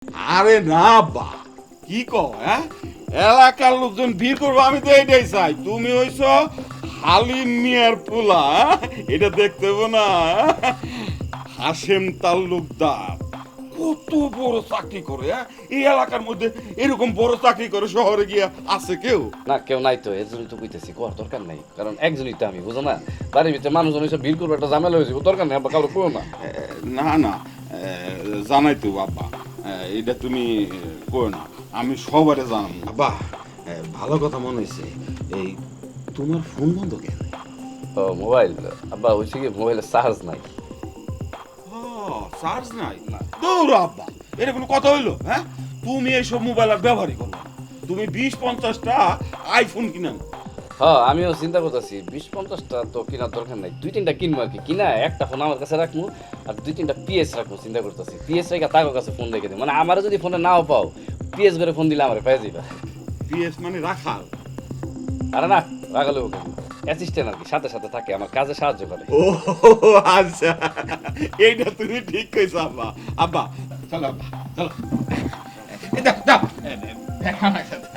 আরে না বা, কি কও হ্যাঁ? এলাকার লোকজন ভিড় করবো আমি তো এইটাই চাই। তুমি হইছ হালিম মিয়ার পোলা, এটা দেখতে হবো না? হাশেম তালুকদার কত বড় চাকরি করে, হ্যাঁ? এই এলাকার মধ্যে এরকম বড় চাকরি করে শহরে গিয়া আছে কেউ? না কেউ নাই তো, এর জন্যই তো কইতেছি কোয়ার দরকার নাই, কারণ একজনই তো আমি, বুঝো না? বাড়ির ভিতরে মানুষজন এসে ভিড় করবে, একটা ঝামেলা হয়েছে, দরকার নেই, আবার কারো কেউ না। না না, জানাই তো বাবা, এটা তুমি কই না, আমি সবারে জানাম। বাবা, ভালো কথা মনে হয়েছে, এই তোমার ফোন বন্ধ কেন? ও মোবাইল, আব্বা হয়েছে কি মোবাইলে চার্জ নাই। চার্জ নাই? দৌড় আব্বা, এটা কোনো কথা হইলো? হ্যাঁ, তুমি এইসব মোবাইল আর ব্যবহারই করো না। তুমি 20-50টা আইফোন কিনা নাও। হ্যাঁ আমিও চিন্তা করতেছি 20-50টা তো কেনার দরকার নাই, 2-3টা কিনবো আর কি, কিনা একটা ফোন আমার কাছে রাখবো আর 2-3টা পিএস রাখবো। চিন্তা করতেছি পিএস রেখে তার কাছে ফোন রেখে দিই, মানে আমার যদি ফোনে নাও পাও পিএস করে ফোন দিলে আমার পেয়ে যাইবা। পিএস মানে রাখাল? আরে না, রাগালে হোক, অ্যাসিস্ট্যান্ট আর কি, সাথে সাথে থাকে, আমার কাজে সাহায্য করে। ও আচ্ছা, এইটা তুমি ঠিক কইছো আব্বা। আব্বা চলো, আব্বা চলো, এই দাও দাও, আমার সাথে